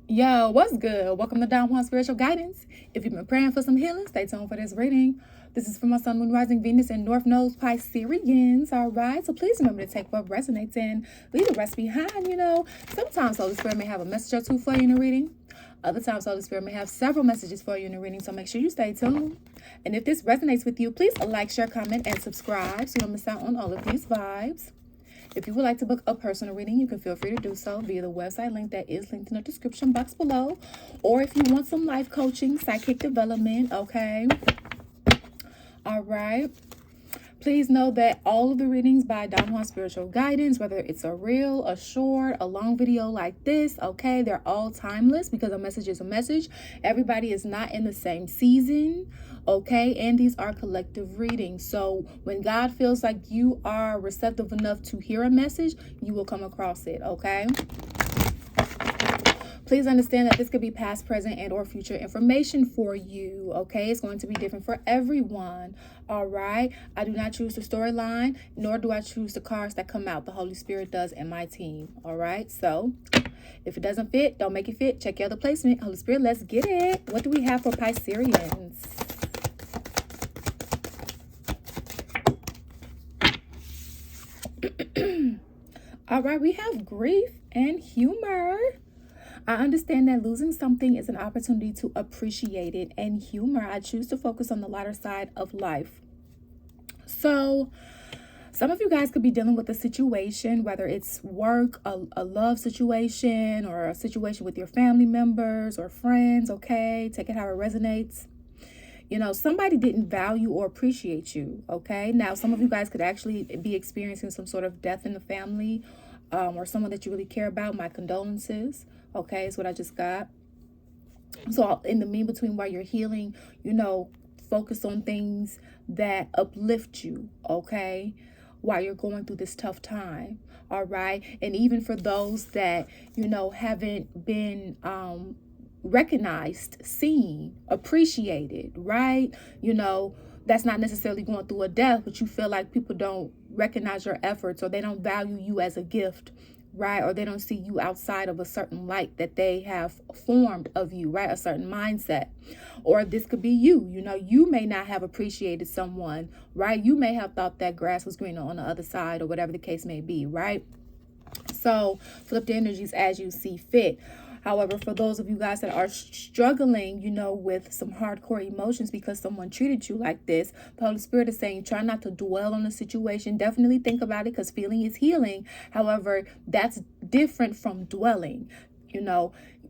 Yo, what's good? Welcome to Don Juan Spiritual Guidance. If you've been praying for some healing, stay tuned for this reading. This is for my Sun, Moon, Rising, Venus, and North Node Pisces. All right, so please remember to take what resonates and leave the rest behind. Sometimes Holy Spirit may have a message or two for you in the reading. Other times Holy Spirit may have several messages for you in the reading, so make sure you stay tuned. And if this resonates with you, please like, share, comment, and subscribe so you don't miss out on all of these vibes. If you would like to book a personal reading, you can feel free to do so via the website link that is linked in the description box below. Or if you want some life coaching, psychic development, okay? All right. Please know that all of the readings by Don Juan Spiritual Guidance, whether it's a reel, a short, a long video like this, okay, they're all timeless because a message is a message. Everybody is not in the same season, okay, and these are collective readings. So when God feels like you are receptive enough to hear a message, you will come across it, okay? Please understand that this could be past, present, and or future information for you, okay? It's going to be different for everyone, all right? I do not choose the storyline, nor do I choose the cards that come out. The Holy Spirit does and my team, all right? So if it doesn't fit, don't make it fit. Check your other placement. Holy Spirit, let's get it. What do we have for Pisceans? All right, we have grief and humor. I understand that losing something is an opportunity to appreciate it, and humor. I choose to focus on the lighter side of life. So some of you guys could be dealing with a situation, whether it's work, a love situation, or a situation with your family members or friends, okay? Take it how it resonates. Somebody didn't value or appreciate you, okay? Now, some of you guys could actually be experiencing some sort of death in the family, or someone that you really care about. My condolences, okay, is what I just got. So in the mean between while you're healing, focus on things that uplift you, okay, while you're going through this tough time, all right? And even for those that, haven't been recognized, seen, appreciated, right? That's not necessarily going through a death, but you feel like people don't recognize your efforts, or they don't value you as a gift, right? Or they don't see you outside of a certain light that they have formed of you, right? A certain mindset. Or this could be you, you may not have appreciated someone, right? You may have thought that grass was greener on the other side, or whatever the case may be, right? So flip the energies as you see fit. However, for those of you guys that are struggling, with some hardcore emotions because someone treated you like this, the Holy Spirit is saying, try not to dwell on the situation. Definitely think about it, because feeling is healing. However, that's different from dwelling.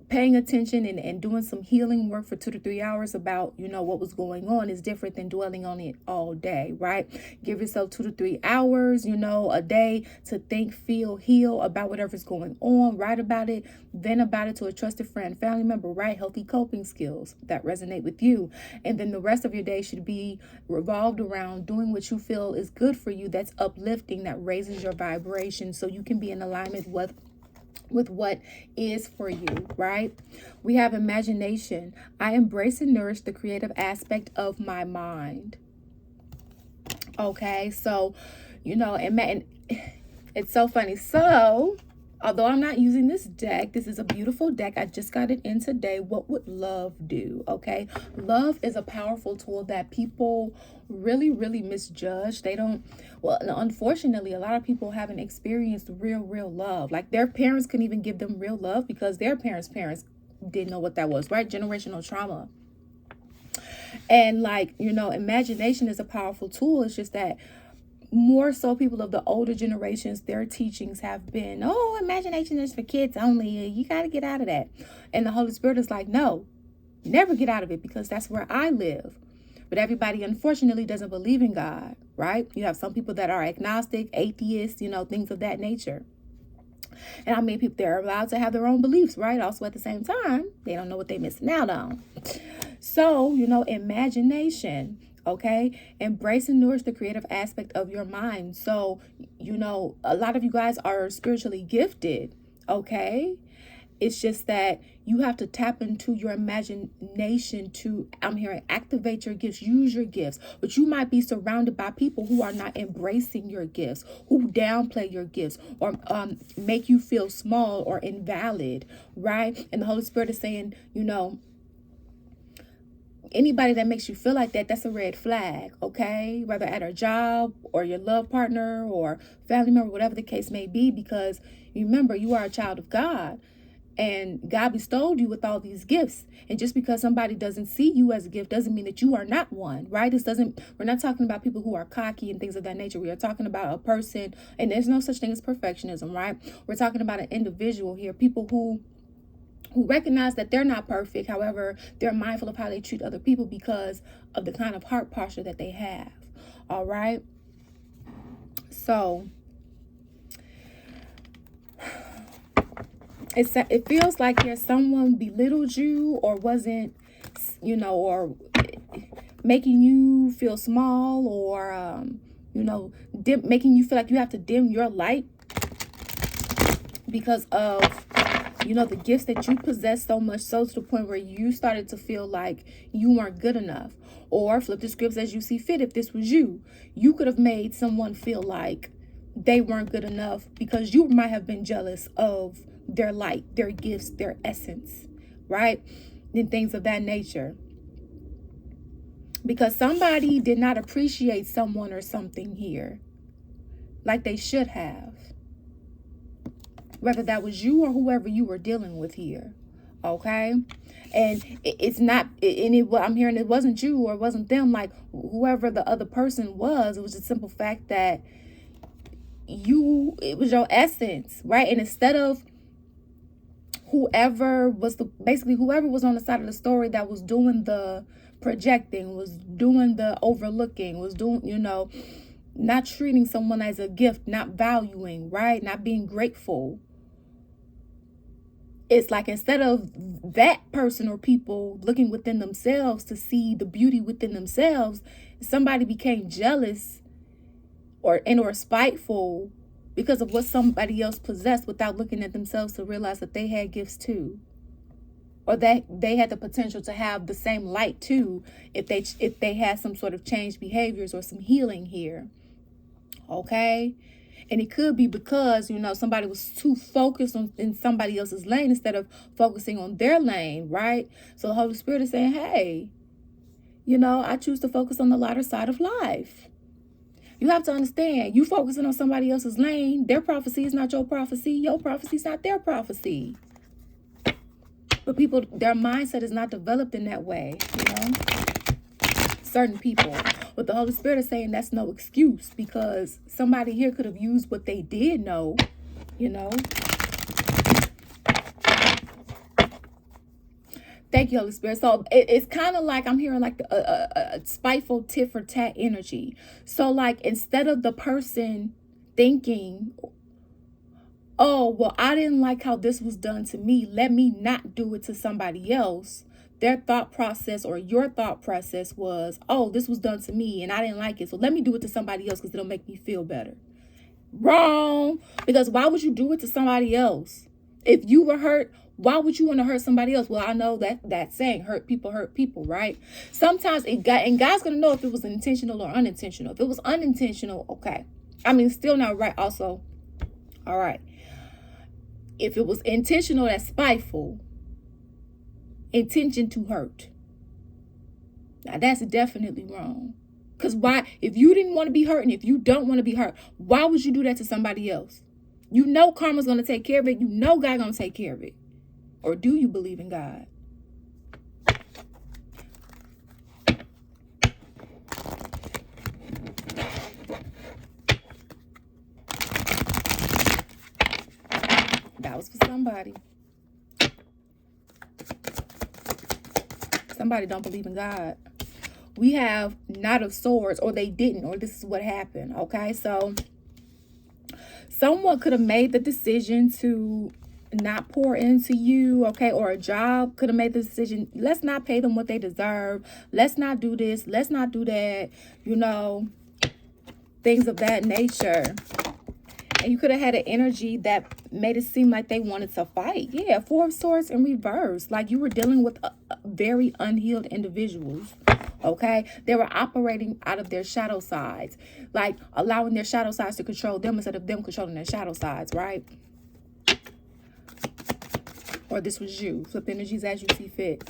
Paying attention and doing some healing work for 2 to 3 hours about, what was going on is different than dwelling on it all day, right? Give yourself 2 to 3 hours, a day to think, feel, heal about whatever's going on. Write about it, vent about it to a trusted friend, family member, right? Healthy coping skills that resonate with you. And then the rest of your day should be revolved around doing what you feel is good for you, that's uplifting, that raises your vibration, so you can be in alignment with what is for you, right? We have imagination. I embrace and nourish the creative aspect of my mind. Okay, so, and it's so funny. So, although I'm not using this deck, this is a beautiful deck. I just got it in today. What would love do? Okay, love is a powerful tool that people really, really misjudge. They don't, well, unfortunately, a lot of people haven't experienced real love. Like their parents couldn't even give them real love because their parents didn't know what that was, right? Generational trauma. And imagination is a powerful tool. It's just that more so people of the older generations, their teachings have been, oh, imagination is for kids only. You got to get out of that. And the Holy Spirit is like, no, never get out of it, because that's where I live. But everybody, unfortunately, doesn't believe in God, right? You have some people that are agnostic, atheists, things of that nature. And I mean, people, they're allowed to have their own beliefs, right? Also, at the same time, they don't know what they're missing out on. So, imagination, okay? Embrace and nourish the creative aspect of your mind. So, a lot of you guys are spiritually gifted, okay? It's just that you have to tap into your imagination to, I'm hearing, activate your gifts, use your gifts. But you might be surrounded by people who are not embracing your gifts, who downplay your gifts, or make you feel small or invalid, right? And the Holy Spirit is saying, you know, anybody that makes you feel like that, that's a red flag, okay? Whether at a job or your love partner or family member, whatever the case may be, because remember, you are a child of God. And God bestowed you with all these gifts. And just because somebody doesn't see you as a gift doesn't mean that you are not one, right? We're not talking about people who are cocky and things of that nature. We are talking about a person, and there's no such thing as perfectionism, right? We're talking about an individual here, people who recognize that they're not perfect. However, they're mindful of how they treat other people because of the kind of heart posture that they have. All right. So it feels like here someone belittled you or wasn't, you know, or making you feel small, or, you know, making you feel like you have to dim your light because of, you know, the gifts that you possess, so much so to the point where you started to feel like you weren't good enough. Or flip the scripts as you see fit. If this was you, you could have made someone feel like they weren't good enough because you might have been jealous of their light, their gifts, their essence, right? And things of that nature. Because somebody did not appreciate someone or something here like they should have. Whether that was you or whoever you were dealing with here. Okay? And it's not, I'm hearing it wasn't you or it wasn't them, like whoever the other person was. It was just simple fact that it was your essence, right? And instead of whoever was on the side of the story that was doing the projecting, was doing the overlooking, was doing, you know, not treating someone as a gift, not valuing, right? Not being grateful. It's like instead of that person or people looking within themselves to see the beauty within themselves, somebody became jealous or spiteful because of what somebody else possessed without looking at themselves to realize that they had gifts too. Or that they had the potential to have the same light too if they had some sort of changed behaviors or some healing here. Okay? And it could be because, you know, somebody was too focused in somebody else's lane instead of focusing on their lane, right? So the Holy Spirit is saying, hey, you know, I choose to focus on the lighter side of life. You have to understand, you focusing on somebody else's lane, their prophecy is not your prophecy. Your prophecy is not their prophecy. But people, their mindset is not developed in that way, you know? Certain people. But the Holy Spirit is saying that's no excuse because somebody here could have used what they did know, you know? Thank you, Holy Spirit. So it's kind of like I'm hearing like a spiteful tit for tat energy. So like instead of the person thinking, oh, well, I didn't like how this was done to me, let me not do it to somebody else. Their thought process or your thought process was, oh, this was done to me and I didn't like it, so let me do it to somebody else because it'll make me feel better. Wrong. Because why would you do it to somebody else? If you were hurt, why would you want to hurt somebody else? Well, I know that saying, hurt people, right? Sometimes and God's going to know if it was intentional or unintentional. If it was unintentional, okay. I mean, still not right also. All right. If it was intentional, that's spiteful. Intention to hurt. Now, that's definitely wrong. Because why? If you didn't want to be hurt and if you don't want to be hurt, why would you do that to somebody else? You know karma's going to take care of it. You know God's going to take care of it. Or do you believe in God? That was for somebody. Somebody don't believe in God. We have Knight of Swords, or they didn't, or this is what happened. Okay, so someone could have made the decision to not pour into you, okay, or a job could have made the decision, let's not pay them what they deserve, let's not do this, let's not do that, you know, things of that nature. And you could have had an energy that made it seem like they wanted to fight. Yeah, Four of Swords in reverse. Like you were dealing with very unhealed individuals. Okay? They were operating out of their shadow sides. Like allowing their shadow sides to control them instead of them controlling their shadow sides, right? Or this was you. Flip energies as you see fit.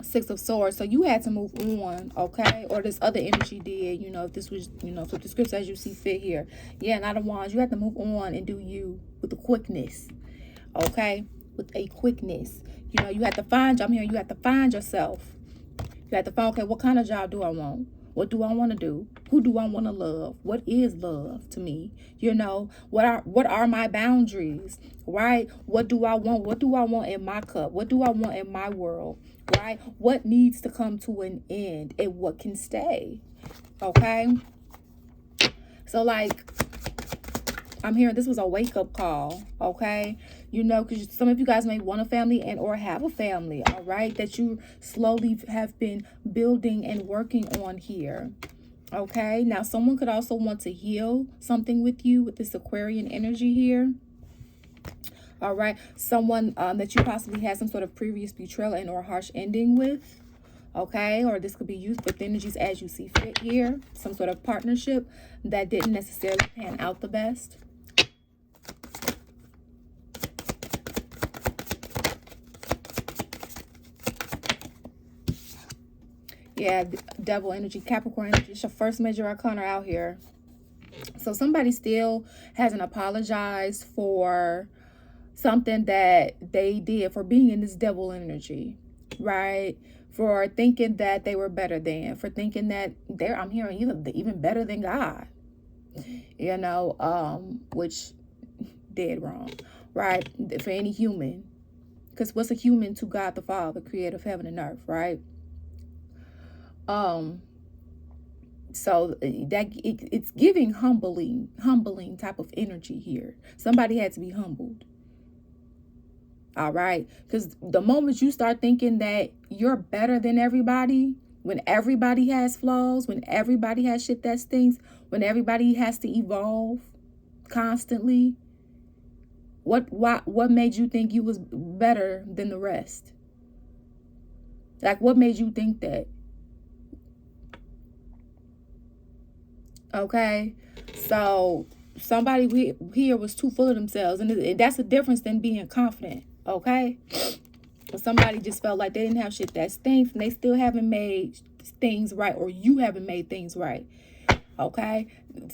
Six of Swords. So you had to move on, okay? Or this other energy did, you know, if this was, you know, flip the scripts as you see fit here. Yeah, Knight of Wands. You had to move on and do you with a quickness, okay? With a quickness. You know, you have to find, I'm hearing you have to find yourself. You have to find, okay, what kind of job do I want? What do I want to do? Who do I want to love? What is love to me? You know, what are my boundaries, right? What do I want? What do I want in my cup? What do I want in my world, right? What needs to come to an end and what can stay, okay? So, like, I'm hearing this was a wake-up call, okay? You know, because some of you guys may want a family and or have a family, all right? That you slowly have been building and working on here, okay? Now, someone could also want to heal something with you with this Aquarian energy here, all right? Someone that you possibly had some sort of previous betrayal and or harsh ending with, okay? Or this could be used with energies as you see fit here. Some sort of partnership that didn't necessarily pan out the best. Yeah, Devil energy, Capricorn energy. It's your first major arcana out here. So somebody still hasn't apologized for something that they did, for being in this devil energy, right? For thinking that they were better than, for thinking that I'm hearing even better than God, you know, which dead wrong, right? For any human, because what's a human to God the Father, creator of heaven and earth, right? So that it's giving humbling type of energy here. Somebody had to be humbled. All right, because the moment you start thinking that you're better than everybody, when everybody has flaws, when everybody has shit that stinks, when everybody has to evolve constantly, what made you think you was better than the rest? Like, what made you think that? Okay, so somebody here was too full of themselves, and that's a difference than being confident, okay? But somebody just felt like they didn't have shit that stinks, and they still haven't made things right, or you haven't made things right, okay?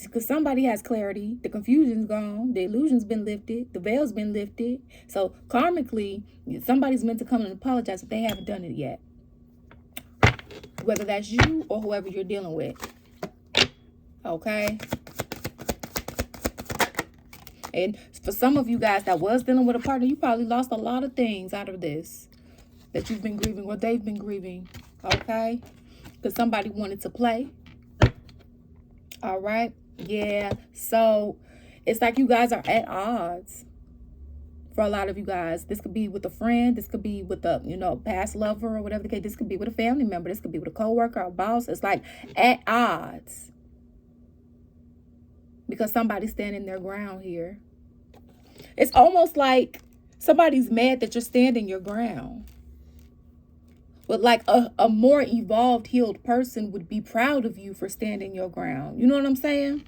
Because somebody has clarity, the confusion's gone, the illusion's been lifted, the veil's been lifted. So karmically, somebody's meant to come and apologize if they haven't done it yet, whether that's you or whoever you're dealing with. Okay. And for some of you guys that was dealing with a partner, you probably lost a lot of things out of this that you've been grieving or they've been grieving. Okay. Because somebody wanted to play. All right. Yeah. So it's like you guys are at odds. For a lot of you guys, this could be with a friend, this could be with a, you know, past lover or whatever the case. This could be with a family member, this could be with a coworker or a boss. It's like at odds. Because somebody's standing their ground here. It's almost like somebody's mad that you're standing your ground. But like a more evolved, healed person would be proud of you for standing your ground. You know what I'm saying?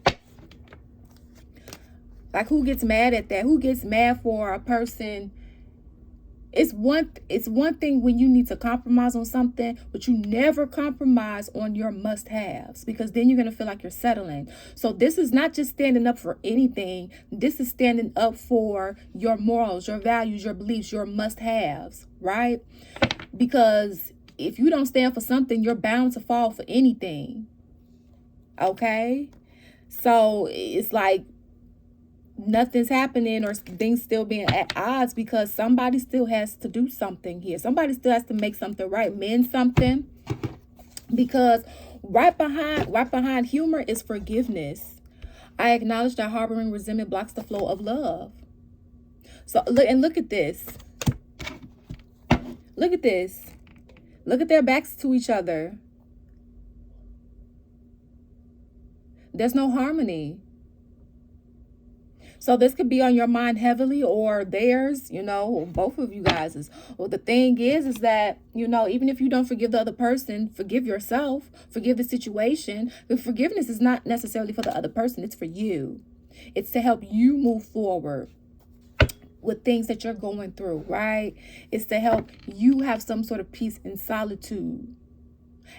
Like, who gets mad at that? Who gets mad for a person? It's one thing when you need to compromise on something, but you never compromise on your must-haves, because then you're going to feel like you're settling. So this is not just standing up for anything. This is standing up for your morals, your values, your beliefs, your must-haves, right? Because if you don't stand for something, you're bound to fall for anything. Okay? So it's like nothing's happening or things still being at odds, because somebody still has to do something here. Somebody still has to make something right, mend something. Because right behind humor is forgiveness. I acknowledge that harboring resentment blocks the flow of love. So look at this. Look at this. Look at their backs to each other. There's no harmony. So this could be on your mind heavily, or theirs, or both of you guys. Well, the thing is that, even if you don't forgive the other person, forgive yourself, forgive the situation. The forgiveness is not necessarily for the other person. It's for you. It's to help you move forward with things that you're going through, right? It's to help you have some sort of peace and solitude.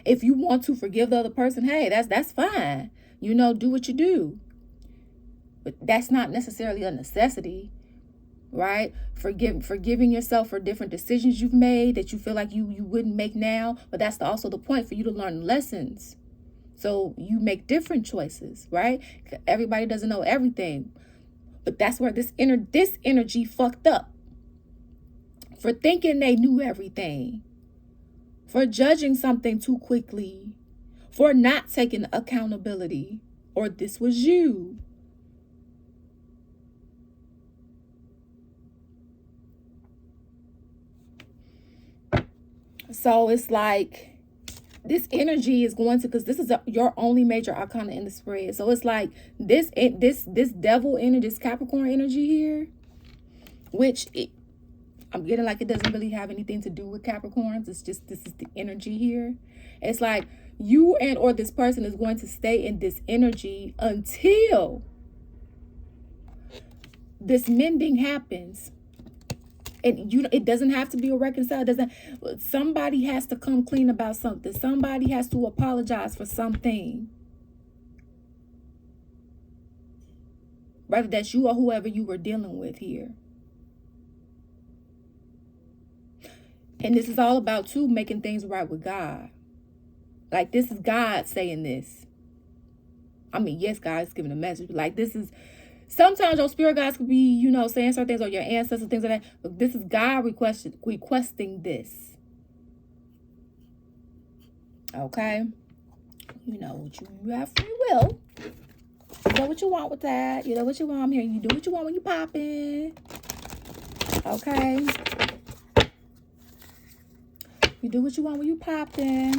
If you want to forgive the other person, hey, that's fine. Do what you do. But that's not necessarily a necessity, right? Forgiving yourself for different decisions you've made that you feel like you wouldn't make now. But that's also the point, for you to learn lessons. So you make different choices, right? Everybody doesn't know everything. But that's where this energy fucked up. For thinking they knew everything. For judging something too quickly. For not taking accountability. Or this was you. So it's like this energy is going to, because this is your only major arcana in the spread. So it's like this devil energy, this Capricorn energy here, which I'm getting like it doesn't really have anything to do with Capricorns. It's just, this is the energy here. It's like you or this person is going to stay in this energy until this mending happens. And it doesn't have to be a reconcile. Somebody has to come clean about something. Somebody has to apologize for something. Whether that's you or whoever you were dealing with here. And this is all about, too, making things right with God. Like, this is God saying this. I mean, yes, God's giving a message. But like, this is... Sometimes your spirit guides could be, saying certain things, or your ancestors, things like that. But this is God requesting this. Okay? You have free will. You know what you want with that. You know what you want. I'm here. You do what you want when you pop in. Okay? You do what you want when you pop in.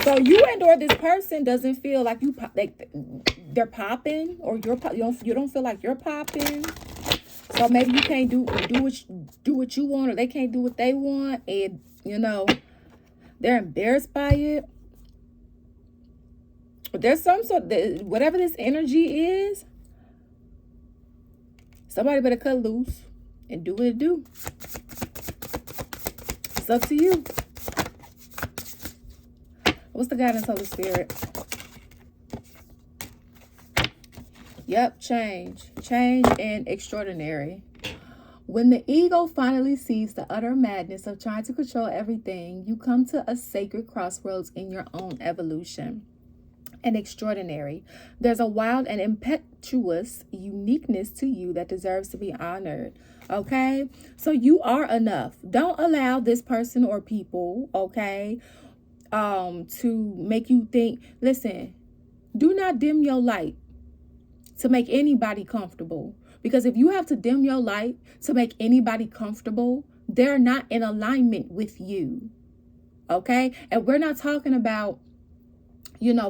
So you or this person doesn't feel like they're popping, or you don't feel like you're popping. So maybe you can't do what you want, or they can't do what they want, and they're embarrassed by it. But there's some sort of, whatever this energy is, somebody better cut loose and do what it do. It's up to you. What's the guidance of the spirit? Yep, change. Change and extraordinary. When the ego finally sees the utter madness of trying to control everything, you come to a sacred crossroads in your own evolution. And extraordinary. There's a wild and impetuous uniqueness to you that deserves to be honored. Okay? So you are enough. Don't allow this person or people, okay, to make you think. Listen, do not dim your light to make anybody comfortable. Because if you have to dim your light to make anybody comfortable, they're not in alignment with you. Okay? And we're not talking about,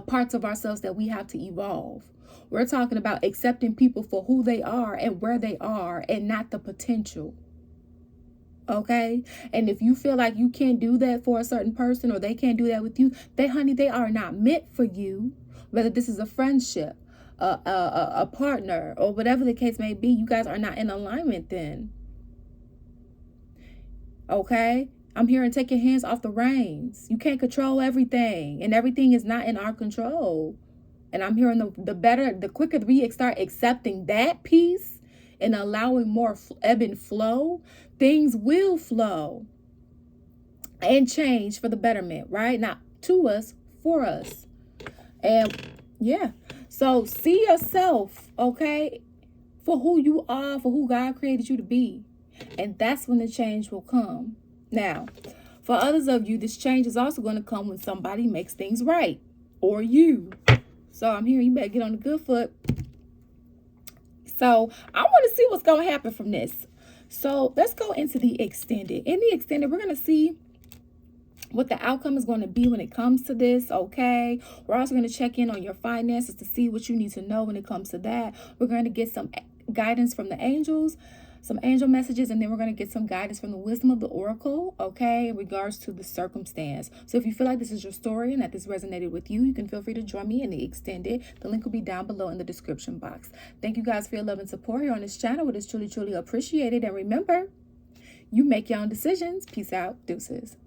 parts of ourselves that we have to evolve. We're talking about accepting people for who they are and where they are, and not the potential. Okay? And if you feel like you can't do that for a certain person, or they can't do that with you, they are not meant for you. Whether this is a friendship, a partner, or whatever the case may be, you guys are not in alignment then. Okay? I'm here and take your hands off the reins. You can't control everything, and everything is not in our control. And I'm hearing the quicker we start accepting that piece and allowing more ebb and flow, things will flow and change for the betterment, right? Not to us, for us. And yeah, so see yourself, okay, for who you are, for who God created you to be. And that's when the change will come. Now, for others of you, this change is also going to come when somebody makes things right, or you. So I'm here, you better get on the good foot. So I want to see what's going to happen from this. So let's go into the extended. In the extended, we're going to see what the outcome is going to be when it comes to this, okay? We're also going to check in on your finances to see what you need to know when it comes to that. We're going to get some guidance from the angels, some angel messages, and then we're going to get some guidance from the wisdom of the oracle, okay, in regards to the circumstance. So if you feel like this is your story and that this resonated with you, you can feel free to join me in the extended. The link will be down below in the description box. Thank you guys for your love and support here on this channel. It is truly, truly appreciated. And remember, you make your own decisions. Peace out. Deuces.